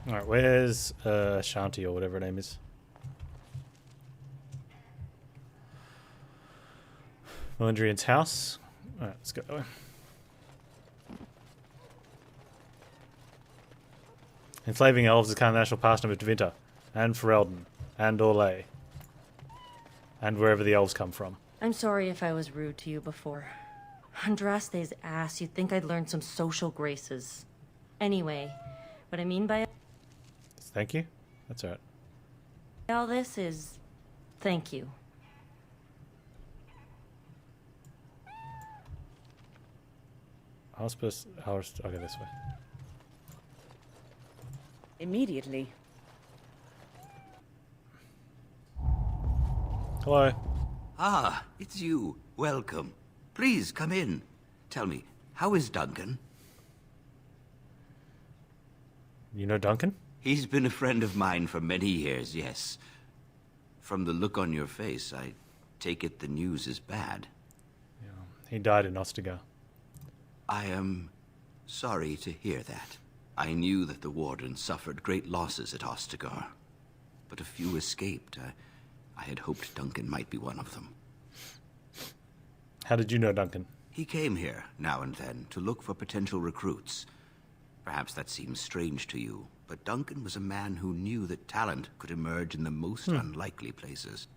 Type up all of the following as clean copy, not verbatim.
Alright, where's Shanti or whatever her name is? Melandrian's house. Alright, let's go that way. Enslaving elves is kind of the national pastime of Tevinter, and Ferelden, and Orlais, and wherever the elves come from. I'm sorry if I was rude to you before. Andraste's ass, you'd think I'd learned some social graces. Anyway, what I mean by Thank you? That's alright. all this is thank you. I'll go this way. Immediately. Hello. Ah, it's you. Welcome. Please, come in. Tell me, how is Duncan? You know Duncan? He's been a friend of mine for many years, yes. From the look on your face, I take it the news is bad. Yeah, he died in Ostagar. I am sorry to hear that. I knew that the Warden suffered great losses at Ostagar, but a few escaped. I had hoped Duncan might be one of them. How did you know Duncan? He came here, now and then, to look for potential recruits. Perhaps that seems strange to you, but Duncan was a man who knew that talent could emerge in the most unlikely places.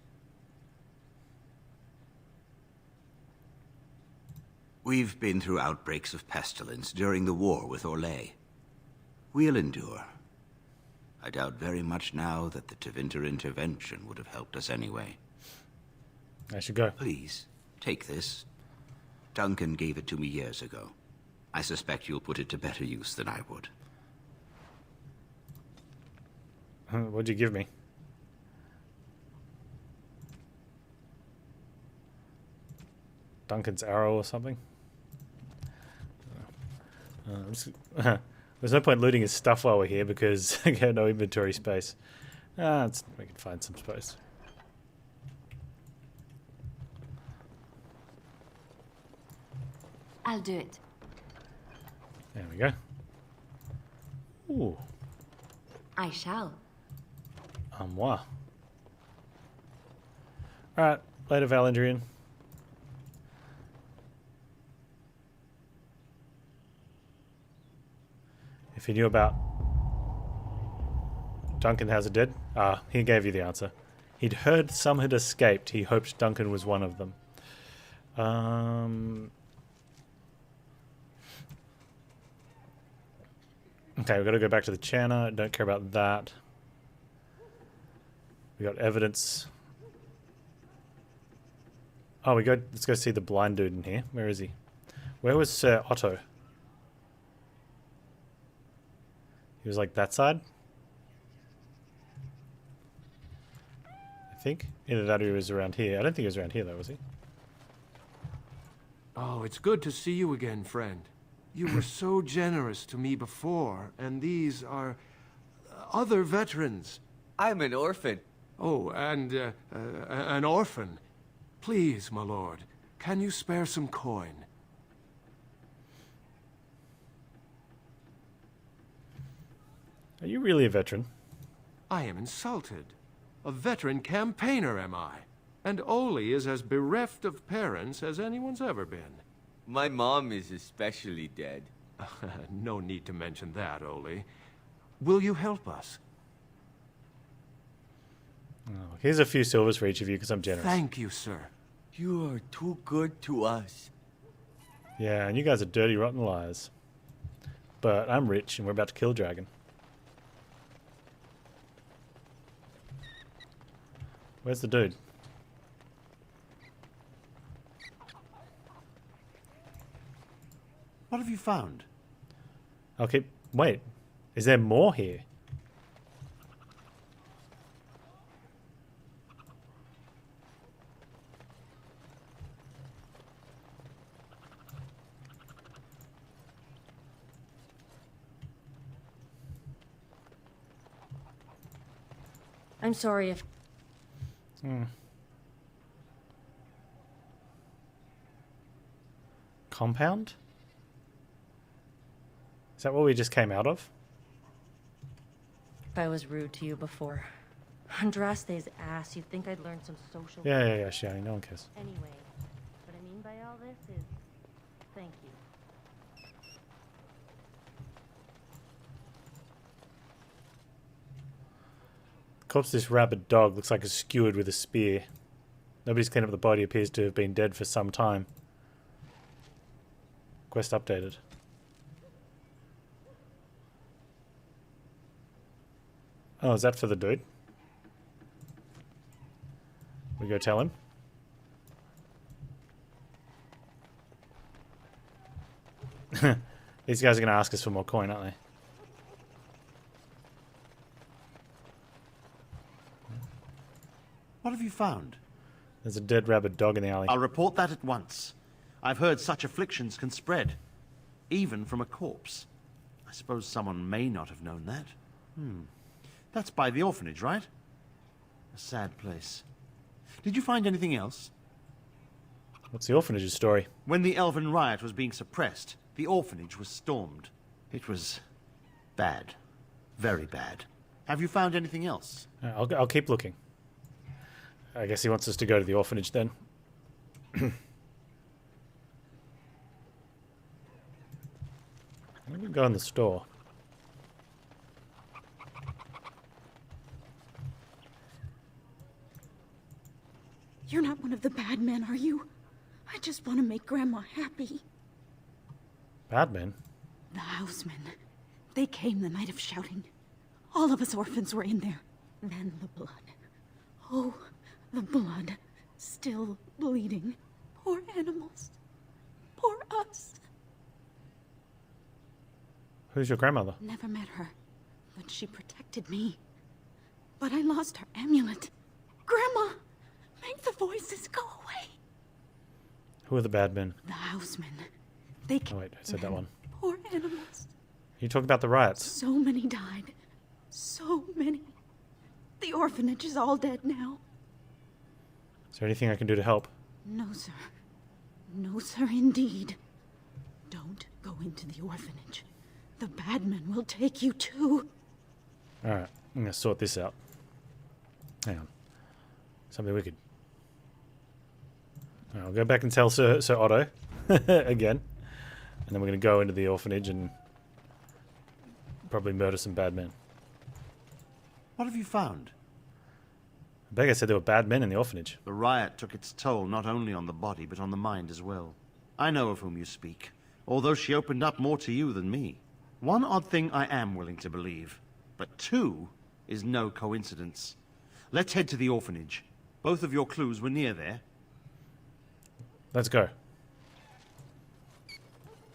We've been through outbreaks of pestilence during the war with Orlais. We'll endure. I doubt very much now that the Tevinter intervention would have helped us anyway. I should go. Please, take this. Duncan gave it to me years ago. I suspect you'll put it to better use than I would. What'd you give me? Duncan's arrow or something? There's no point looting his stuff while we're here because I got no inventory space. We can find some space. I'll do it. There we go. Ooh. I shall. Moi. Alright, later Valandrian. If you knew about Duncan has it dead, he gave you the answer. He'd heard some had escaped. He hoped Duncan was one of them. Okay, we've got to go back to the Channa. Don't care about that. We got evidence. Oh, let's go see the blind dude in here. Where is he? Where was Sir Otto? He was like that side? I think. Either that or he was around here. I don't think he was around here though, was he? Oh, it's good to see you again, friend. You were so generous to me before, and these are other veterans. I'm an orphan. Oh, and an orphan. Please, my lord, can you spare some coin? Are you really a veteran? I am insulted. A veteran campaigner, am I? And Oli is as bereft of parents as anyone's ever been. My mom is especially dead. No need to mention that, Oli. Will you help us? Oh, here's a few silvers for each of you because I'm generous. Thank you, sir. You are too good to us. Yeah, and you guys are dirty, rotten liars. But I'm rich and we're about to kill a dragon. Where's the dude? What have you found? Okay, wait. Is there more here? I'm sorry if... Compound? Is that what we just came out of? If I was rude to you before. Andraste's ass, you'd think I'd learned some social... Yeah, Shani, no one cares. Anyway, what I mean by all this is... Thank you. Corpse of this rabid dog looks like it's skewered with a spear. Nobody's cleaned up the body, appears to have been dead for some time. Quest updated. Oh, is that for the dude? We go tell him. These guys are going to ask us for more coin, aren't they? What have you found? There's a dead rabid dog in the alley. I'll report that at once. I've heard such afflictions can spread, even from a corpse. I suppose someone may not have known that. That's by the orphanage, right? A sad place. Did you find anything else? What's the orphanage's story? When the Elven riot was being suppressed, the orphanage was stormed. It was bad. Very bad. Have you found anything else? I'll keep looking. I guess he wants us to go to the orphanage then. I'm going to go in the store. You're not one of the bad men, are you? I just want to make Grandma happy. Bad men? The housemen. They came the night of shouting. All of us orphans were in there. Then the blood. Oh, the blood. Still bleeding. Poor animals. Poor us. Who's your grandmother? Never met her, but she protected me. But I lost her amulet. Grandma! Make the voices go away. Who are the bad men? The housemen. They Oh wait, I said that one. Poor animals. You talk about the riots. So many died. So many. The orphanage is all dead now. Is there anything I can do to help? No, sir. No, sir, indeed. Don't go into the orphanage. The bad men will take you too. Alright, I'm going to sort this out. Hang on. Something wicked. Alright, I'll go back and tell Sir Otto again. And then we're going to go into the orphanage and probably murder some bad men. What have you found? Beggar said there were bad men in the orphanage. The riot took its toll not only on the body, but on the mind as well. I know of whom you speak, although she opened up more to you than me. One odd thing I am willing to believe, but two is no coincidence. Let's head to the orphanage. Both of your clues were near there. Let's go.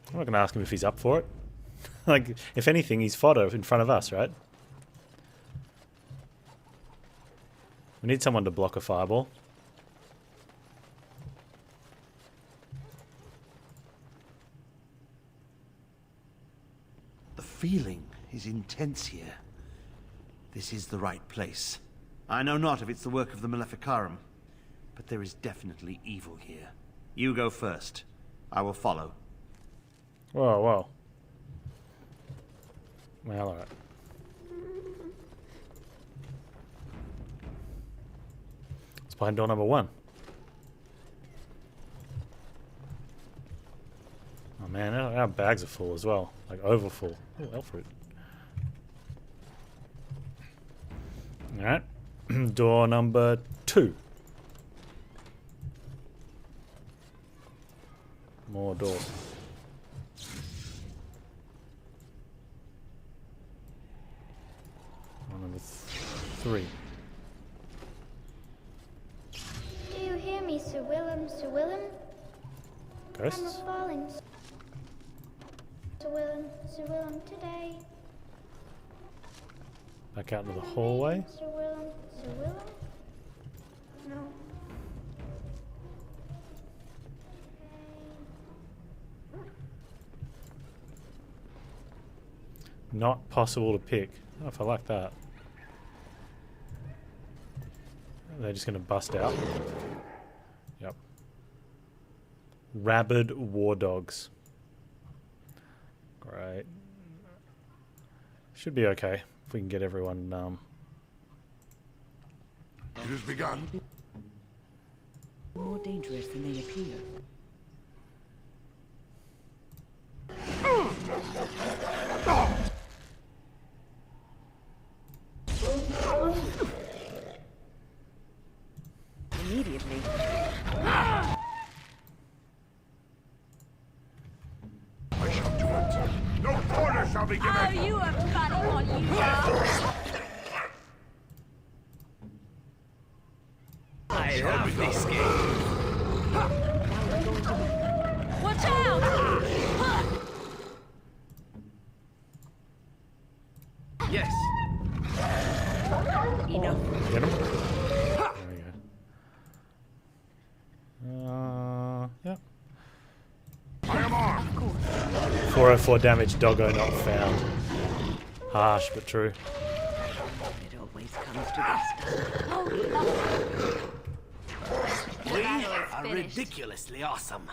I'm not going to ask him if he's up for it. Like, if anything, he's fodder in front of us, right? We need someone to block a fireball. The feeling is intense here. This is the right place. I know not if it's the work of the Maleficarum, but there is definitely evil here. You go first. I will follow. Whoa, whoa. Well, alright. It's behind door number 1. Oh man, our bags are full as well. Like, over full. Oh, elf fruit. Alright. Door number 2. More doors. Door number 3. Do you hear me, Sir Willem, Sir Willem? Ghosts? I'm a-falling, Sir Willem, today. Back out into the hallway. Sir Willem, no. Not possible to pick. Oh, if I like that. They're just going to bust out. Yep. Rabid war dogs. Great. Should be okay. If we can get everyone. It has begun. More dangerous than they appear. Immediately. I shall do it. No quarter shall be given. Oh, you are funny one, you are. I love this game. Watch out! Yes. Enough. Get him. There we go. Yep. I am armed. 404 damage, doggo not found. Harsh, but true. It always comes to this. We are ridiculously awesome.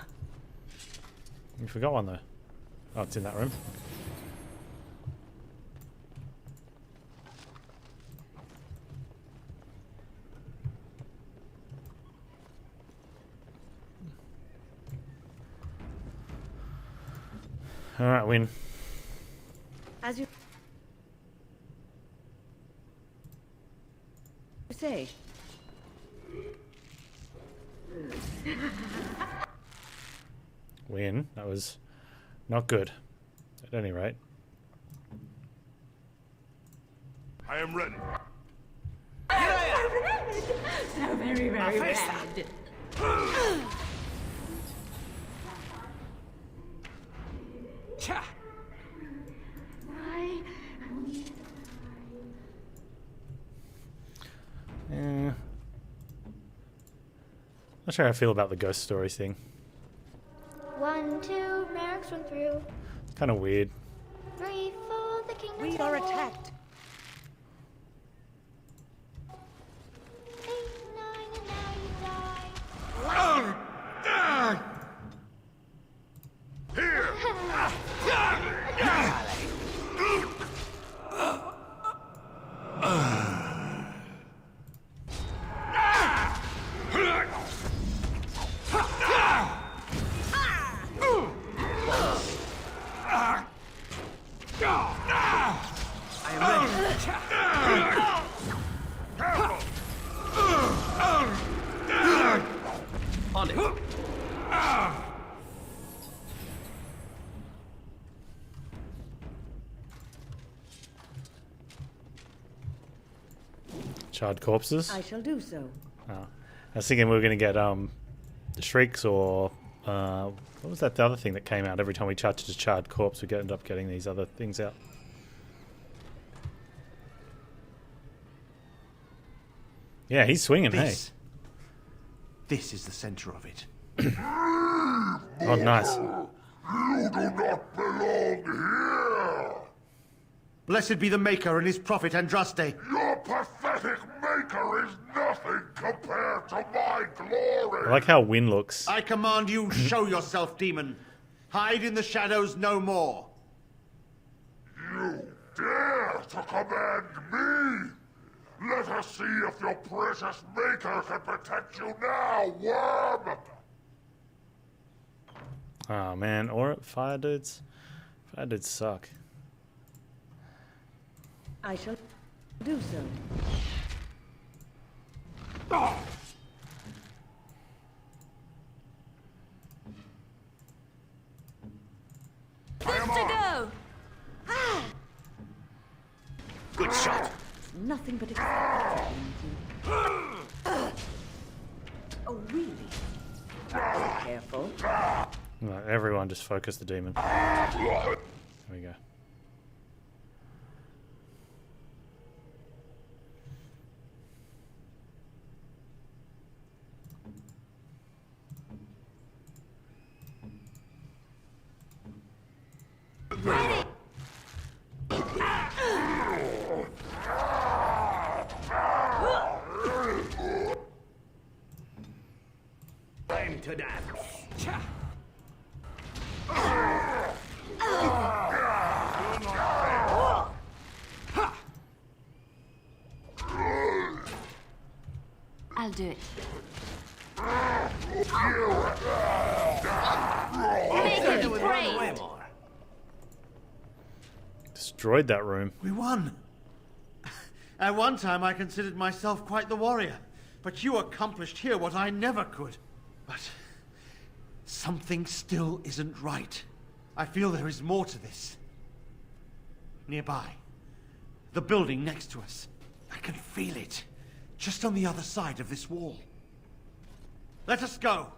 You forgot one though. Oh, it's in that room. Alright, win. As you say. Win. That was not good. At any rate. I am ready. So very, very bad. Cha. Not sure how I feel about the ghost stories thing. 1, 2, Merrick's run through. It's kind of weird. 3, 4, the kingdom's We are fall. attacked. 8, 9, and now you die. On it. Charred corpses. I shall do so. Oh. I was thinking we were going to get the shrieks or what was that? The other thing that came out every time we touched a charred corpse, we end up getting these other things out. Yeah, he's swinging. This is the center of it. Hey. Oh, nice. You do not belong here. Blessed be the Maker and his prophet Andraste. Your pathetic maker is nothing compared to my glory. I like how Win looks. I command you, show yourself, demon. Hide in the shadows no more. You dare to command me? Let us see if your precious maker can protect you now, worm! Oh man, or fire dudes. Fire dudes suck. I shall do so. I am To armed. go! Good shot. Nothing but excitement. Oh, really? Be careful. Right, everyone just focus the demon. There we go. Time to dance. Cha. do it. Make it brave. Destroyed that room. We won! At one time I considered myself quite the warrior, but you accomplished here what I never could. But something still isn't right. I feel there is more to this. Nearby, the building next to us. I can feel it, just on the other side of this wall. Let us go!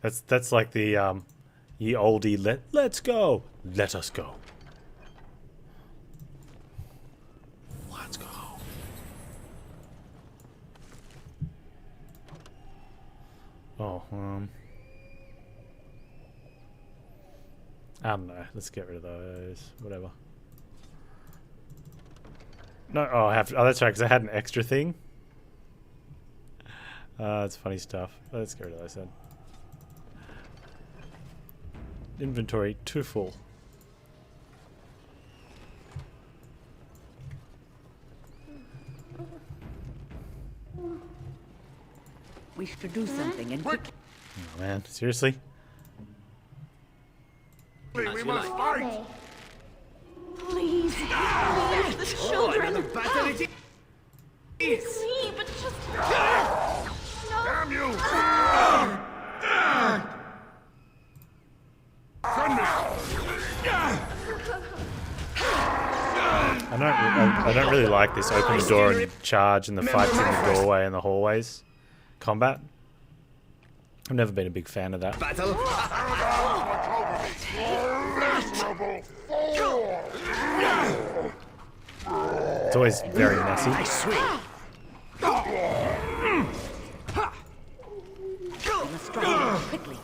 That's like the ye oldie let's go. Let us go. Let's go. Oh, I don't know. Let's get rid of those. Whatever. No, oh, I have to. Oh, that's right, because I had an extra thing. It's funny stuff. Let's get rid of those then. Inventory too full. We should do something and quick. Oh man, seriously? We must fight! Please, please, the children. Another battle it is. It's me, but just... Damn you! I don't really like this open the door and charge and the fights in the doorway and the hallways combat. I've never been a big fan of that. Battle. It's always very messy. I swing. We must strike quickly.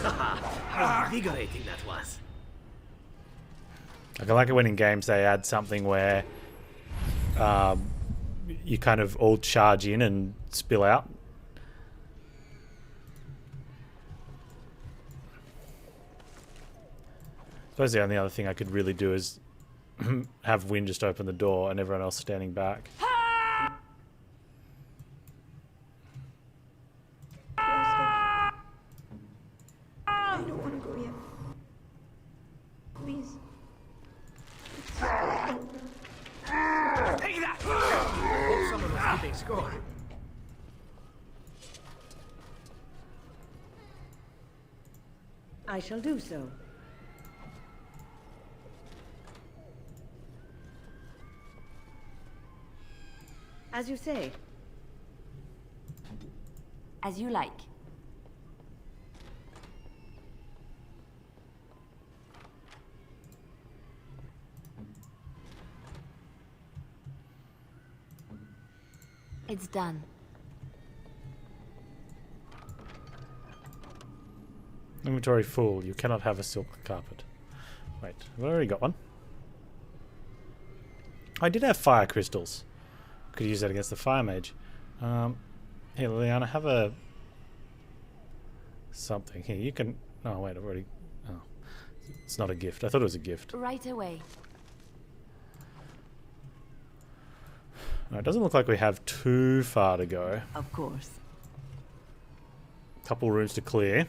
How invigorating that was. Like, I like it when in games they add something where you kind of all charge in and spill out. I suppose the only other thing I could really do is have Wynn just open the door and everyone else standing back. I don't want to go yet. Please. Take that! Hope someone was keeping score. I shall do so. As you say. As you like. It's done. Inventory full. You cannot have a silk carpet. Wait, I've already got one. I did have fire crystals. Could use that against the fire mage. Here, Liliana, have a something. Here, you can. Oh wait, I've already. Oh, it's not a gift. I thought it was a gift. Right away. No, it doesn't look like we have too far to go. Of course. Couple rooms to clear.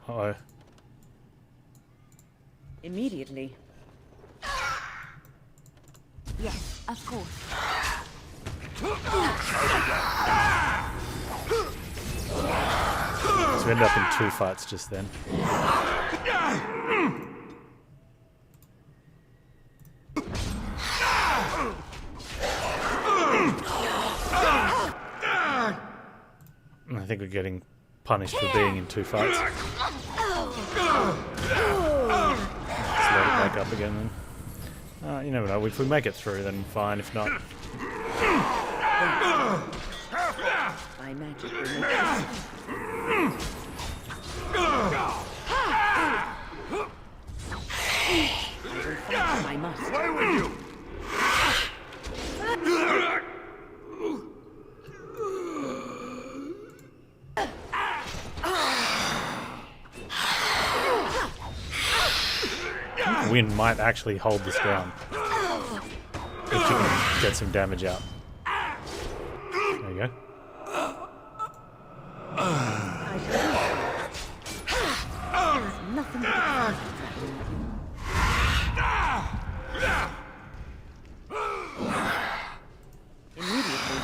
Uh-oh. Immediately. Yes, of course. So we ended up in 2 fights just then. I think we're getting punished for being in 2 fights. Let's load it back up again then. You never know. If we make it through, then fine. If not, My magic will make it. I must. Play with you! wind might actually hold this down. If you can get some damage out. There you go. There's nothing but a immediately.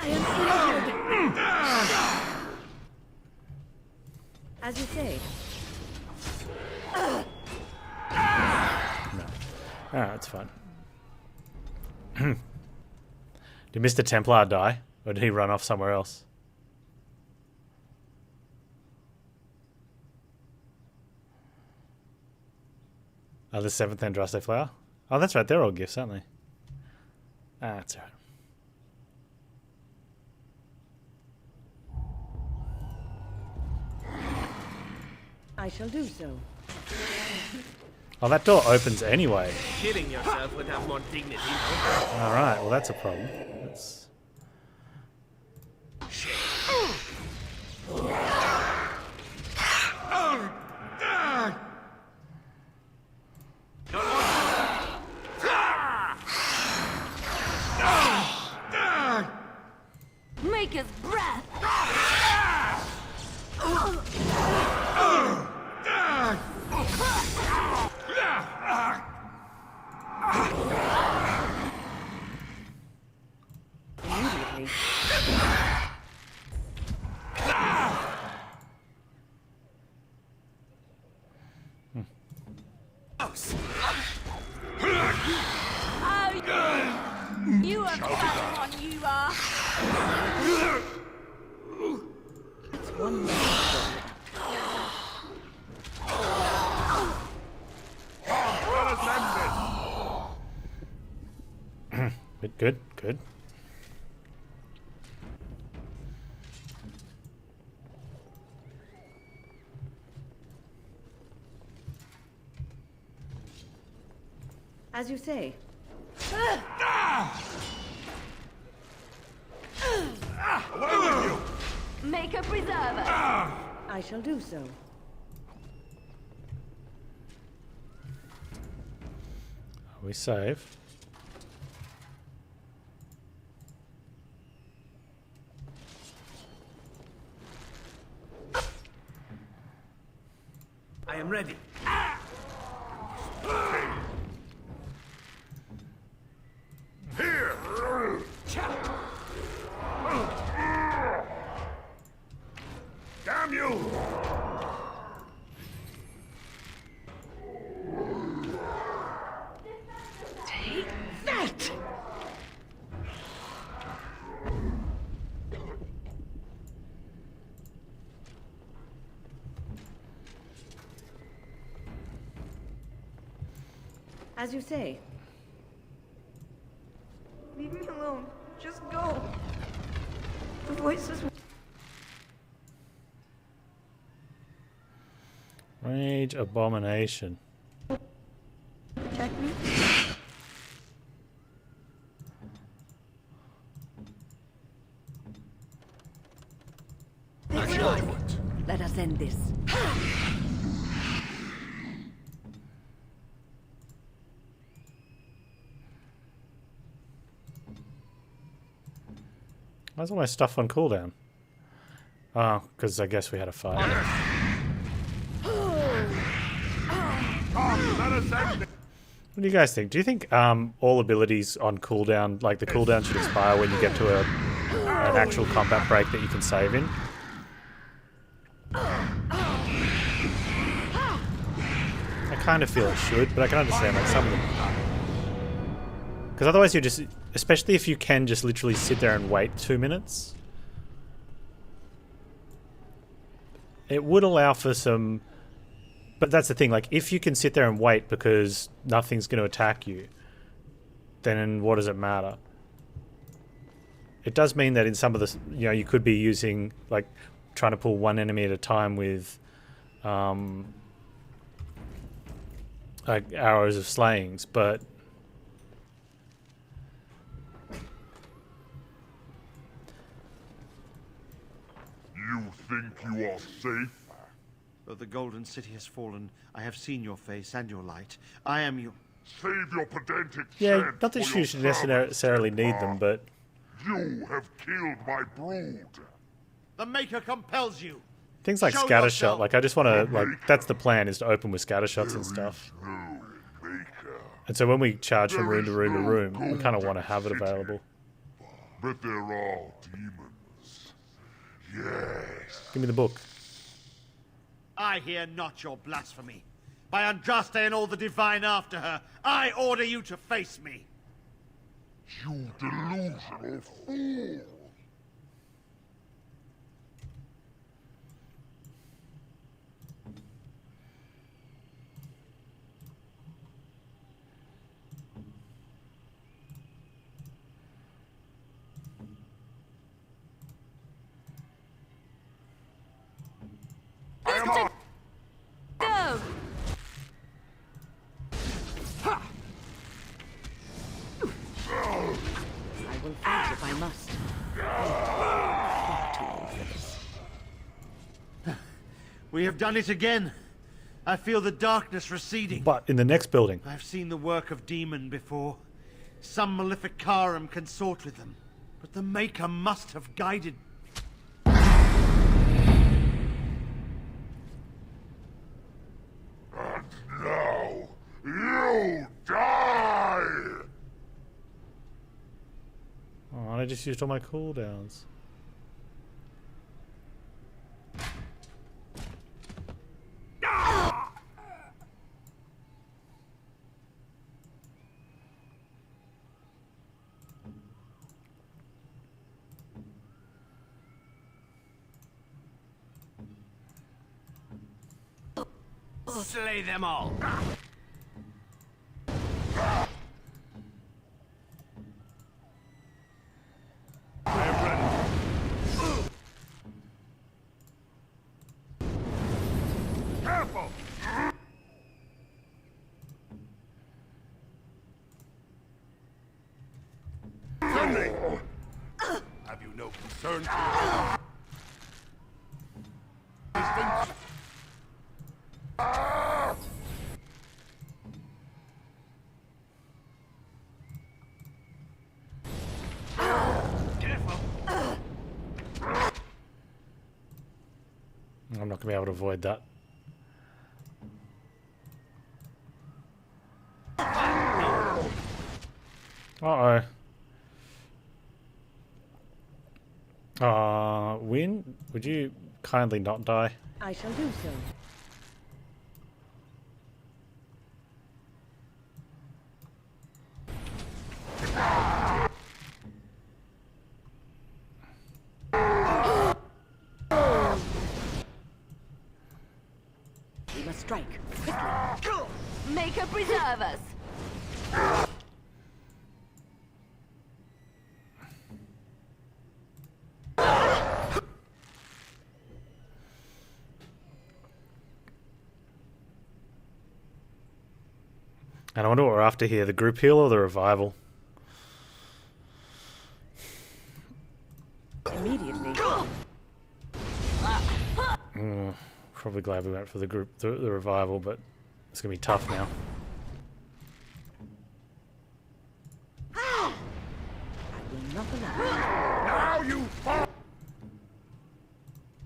I am injured. As you say. No. That's fine. Did Mr. Templar die? Or did he run off somewhere else? Oh, the 7th Andraste flower? Oh, that's right. They're all gifts, aren't they? Ah, that's alright. I shall do so. Oh, that door opens anyway. Killing yourself would have more dignity. Alright, well that's a problem. That's... Make his breath. Immediately. You are counting on you are. It's one less. Good, good. As you say. Make a preserver. I shall do so. We save. I am ready. Here! Damn you! Take that! As you say. Leave me alone. Just go. The voices. Rage abomination. Protect me. Let us end this. Why's all my stuff on cooldown? Oh, because I guess we had a fight. What do you guys think? Do you think all abilities on cooldown, like the cooldown should expire when you get to an actual combat break that you can save in? I kind of feel it should, but I can understand like some of them. Because otherwise you're just, especially if you can just literally sit there and wait 2 minutes. It would allow for some... But that's the thing, like, if you can sit there and wait because nothing's going to attack you, then what does it matter? It does mean that in some of the... You know, you could be using, like, trying to pull one enemy at a time with... like, arrows of slayings, but... You think you are safe? Though the golden city has fallen, I have seen your face and your light. I am your... Save your pedantic Yeah, chant not that for you your should necessarily need them, but... You have killed my brood. The Maker compels you. Things like Show scattershot, yourself. like I just want to, like, that's the plan, is to open with scattershots and stuff. And so when we charge from room to room to room, we kind of want to have it available. But there are demons. Yes. Give me the book. I hear not your blasphemy. By Andraste and all the divine after her, I order you to face me. You delusional fool. Go! I will fight if I must. Far too old for this. We have done it again. I feel the darkness receding. But in the next building. I've seen the work of demon before. Some maleficarum consort with them. But the Maker must have guided... And now, you die! Oh, I just used all my cooldowns. Slay them all. I am ready. Careful! Sending! Have you no concern for distance? I'm not going to be able to avoid that. Uh-oh. Win, would you kindly not die? I shall do so. We must strike quickly. Maker preserve us. And I wonder what we're after here, the group heal or the revival? Immediately. Probably glad we went for the revival, but it's going to be tough now. I will not allow. Now you fall!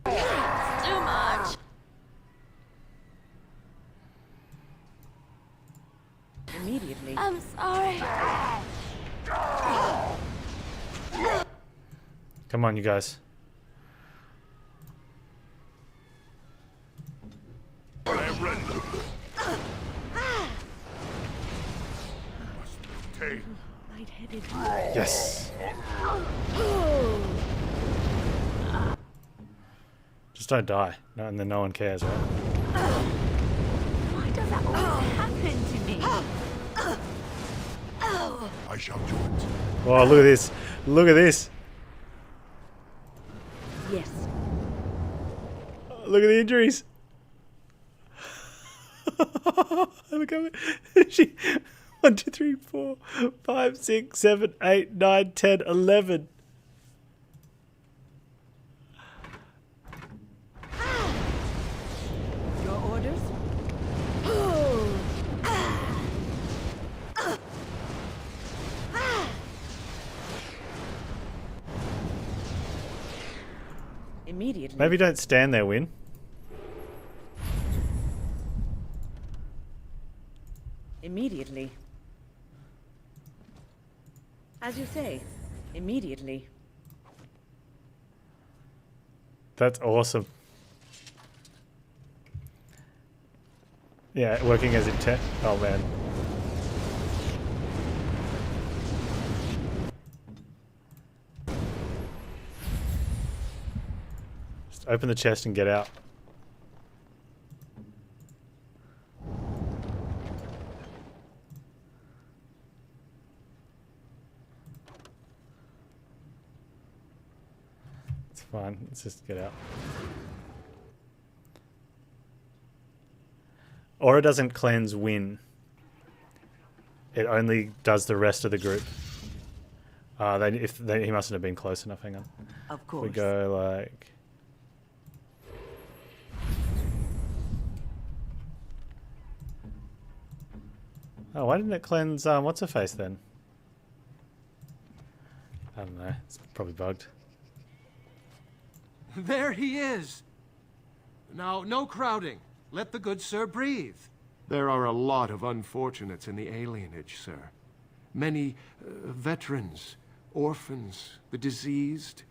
Too much. Immediately. I'm sorry. Come on, you guys. I am ready. Must maintain. Lightheaded. Yes. Just don't die. No, and then no one cares, right? Why does that always happen to me? I shall do it. Oh, look at this. Look at this. Yes. Look at the injuries. Look at it. She 1, 2, 3, 4, 5, 6, 7, 8, 9, 10, 11. Immediately. Maybe don't stand there, Win. Immediately. As you say, immediately. That's awesome. Yeah, working as intent. Oh man. Just open the chest and get out. It's fine. Let's just get out. Aura doesn't cleanse Win. It only does the rest of the group. He mustn't have been close enough. Hang on. Of course. We go like. Oh, why didn't it cleanse? What's her face then? I don't know. It's probably bugged. There he is! Now, no crowding. Let the good sir breathe. There are a lot of unfortunates in the alienage, sir. Many veterans, orphans, the diseased,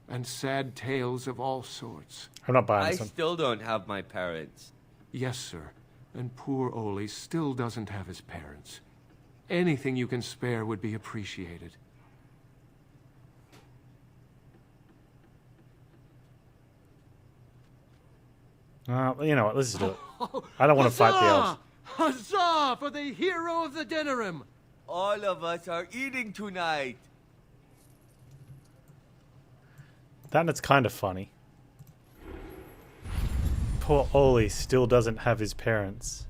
and sad tales of all sorts. I'm not buying I this one. still don't have my parents. Yes, sir. And poor Oli still doesn't have his parents. Anything you can spare would be appreciated. You know what? Let's just do it. I don't want to fight the elves. Huzzah for the hero of the Denerim! All of us are eating tonight. That and it's kind of funny. Poor Oli still doesn't have his parents.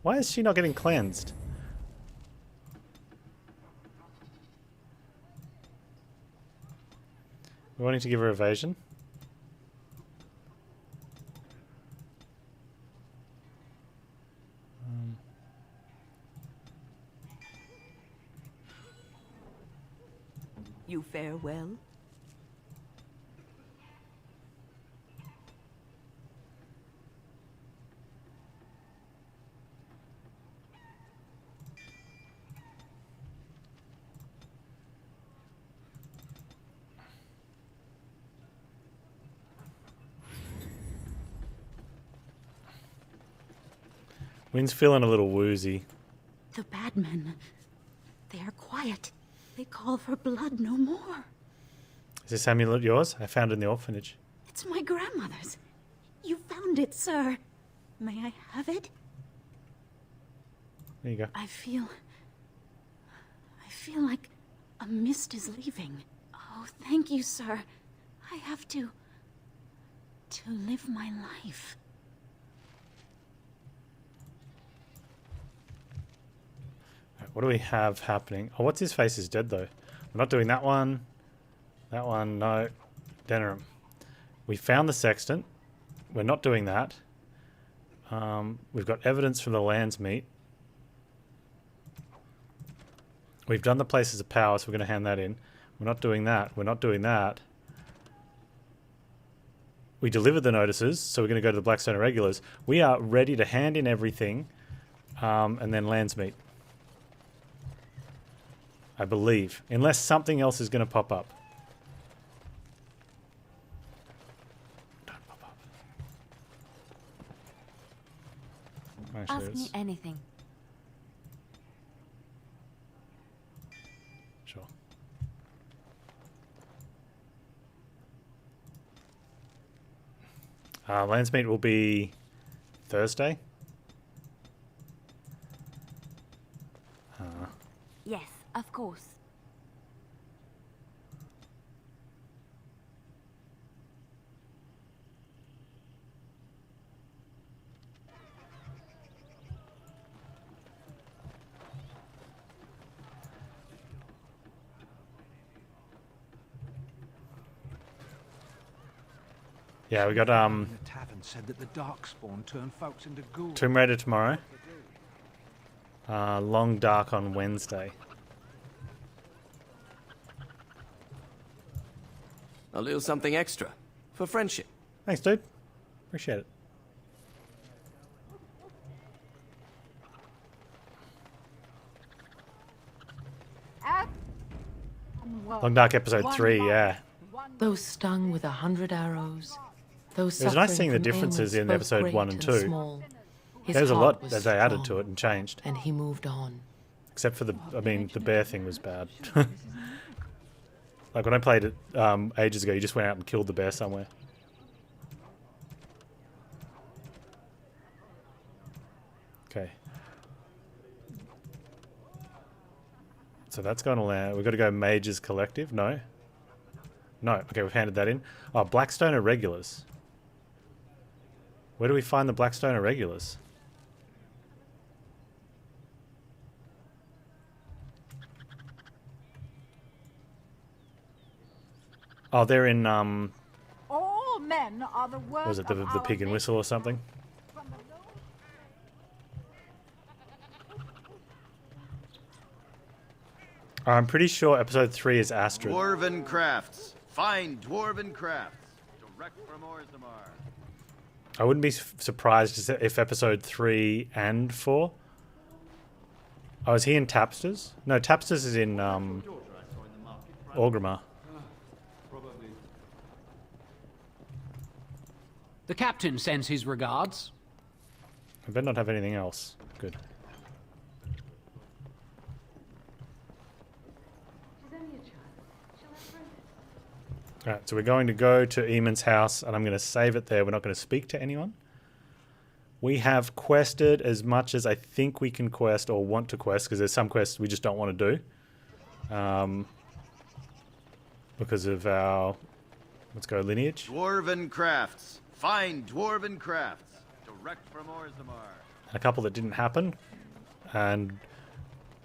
Why is she not getting cleansed? We're wanting to give her evasion? You fare well? Win's feeling a little woozy. The bad men. They are quiet. They call for blood no more. Is this amulet yours? I found it in the orphanage. It's my grandmother's. You found it, sir. May I have it? There you go. I feel like a mist is leaving. Oh, thank you, sir. I have to live my life. Right, what do we have happening? Oh, what's his face is dead though. We're not doing that one. That one, no. Denerim. We found the sextant. We're not doing that. We've got evidence from the lands meet. We've done the places of power, so we're going to hand that in. We're not doing that. We're not doing that. We delivered the notices, so we're going to go to the Blackstone Irregulars. We are ready to hand in everything, and then lands meet. I believe. Unless something else is going to pop up. Don't pop up. Actually, Ask me anything. Sure. Lands meet will be Thursday. Yes, of course. Yeah, we got The tavern said that the darkspawn turn folks into ghouls. Tomb Raider tomorrow. Long Dark on Wednesday. A little something extra For friendship. Thanks, dude. Appreciate it. Long Dark episode 3, yeah. Those stung with 100 arrows. Those It was nice suffering seeing the from differences ailments in both episode great 1 and 2. small. His There's a heart lot was that they added to strong, it and changed. and he moved on. Except for the bear thing was bad. Like when I played it ages ago, you just went out and killed the bear somewhere. Okay. So that's going to land. We've got to go Mages Collective. No. No. Okay, we've handed that in. Oh, Blackstone Irregulars. Where do we find the Blackstone Irregulars? Oh, they're in, All men are the work was it the Pig and Whistle or something? I'm pretty sure episode 3 is Astrid. Dwarven crafts. Find dwarven crafts. Direct from Orzammar. I wouldn't be surprised if episode 3 and 4. Oh, is he in Tapsters? No, Tapsters is in Orgrimmar. The captain sends his regards. I better not have anything else. Good. Alright, so we're going to go to Eamon's house, and I'm going to save it there. We're not going to speak to anyone. We have quested as much as I think we can quest or want to quest, because there's some quests we just don't want to do. Because of our, let's go, lineage. Dwarven crafts. Find dwarven crafts. Direct from Orzammar. A couple that didn't happen. And,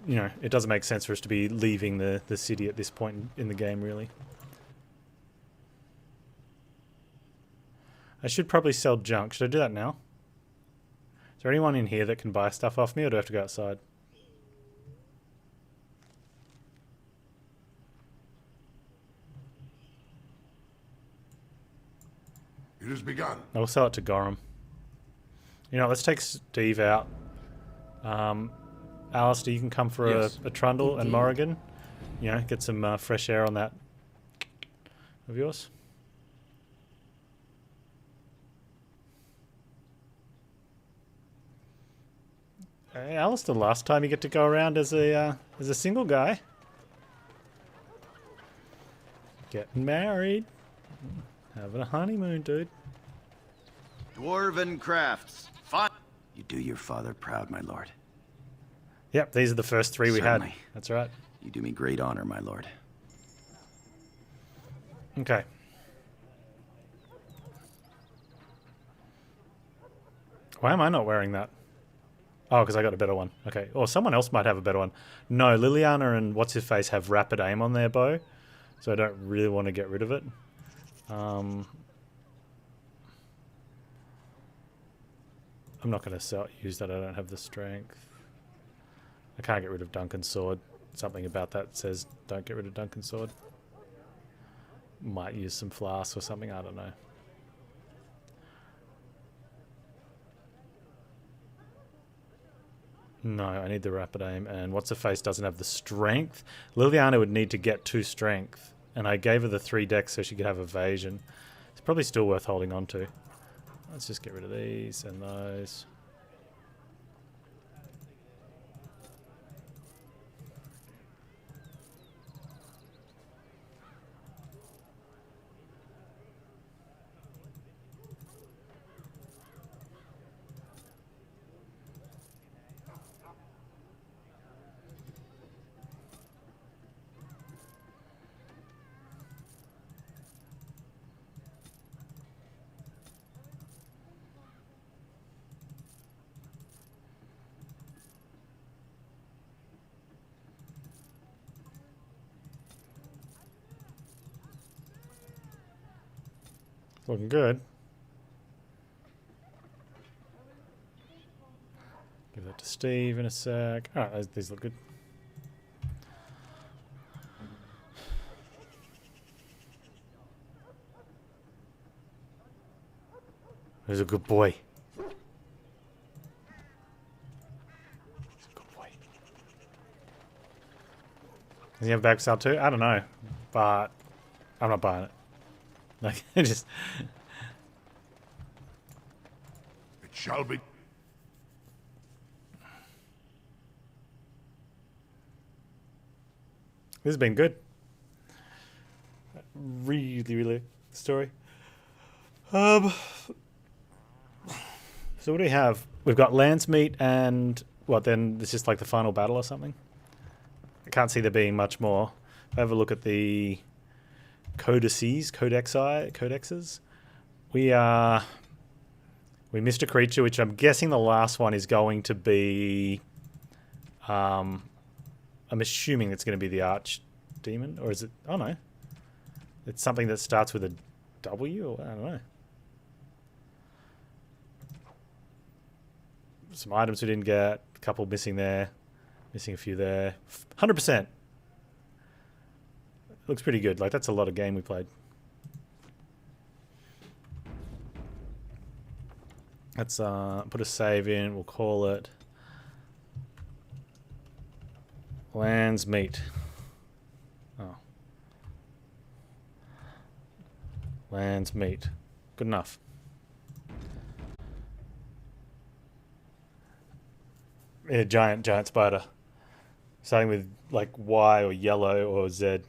you know, it doesn't make sense for us to be leaving the city at this point in the game, really. I should probably sell junk. Should I do that now? Is there anyone in here that can buy stuff off me, or do I have to go outside? It has begun. I'll sell it to Gorham. You know, let's take Steve out. Alistair, you can come for a Trundle and Morrigan. You know, get some fresh air on that of yours. Hey, Alistair, last time you get to go around as a single guy. Getting married. Having a honeymoon, dude. Dwarven crafts. Find. You do your father proud, my lord. Yep, these are the first 3 we had. Certainly. That's right. You do me great honor, my lord. Okay. Why am I not wearing that? Oh, because I got a better one. Okay. Or someone else might have a better one. No, Liliana and What's-His-Face have rapid aim on their bow, so I don't really want to get rid of it. I'm not going to use that. I don't have the strength. I can't get rid of Duncan's sword. Something about that says don't get rid of Duncan's sword. Might use some flasks or something. I don't know. No, I need the rapid aim, and What's-Her-Face doesn't have the strength. Liliana would need to get 2 strength, and I gave her the 3 dex so she could have evasion. It's probably still worth holding on to. Let's just get rid of these and those. Looking good. Give that to Steve in a sec. Alright, these look good. He's a good boy. Does he have back sub too? I don't know, but I'm not buying it. Like, it just. It shall be. This has been good. Really story. So what do we have? We've got Lance meat and what? Then it's just like the final battle or something. I can't see there being much more. If I have a look at the codexes. We missed a creature, which I'm guessing the last one is going to be. I'm assuming it's going to be the archdemon, or is it? Oh no, it's something that starts with a W. Or, I don't know. Some items we didn't get. A couple missing there. Missing a few there. 100%. Looks pretty good. Like, that's a lot of game we played. Let's put a save in. We'll call it Lands Meat. Oh. Lands Meat. Good enough. Yeah, giant spider. Starting with like Y or yellow or Z.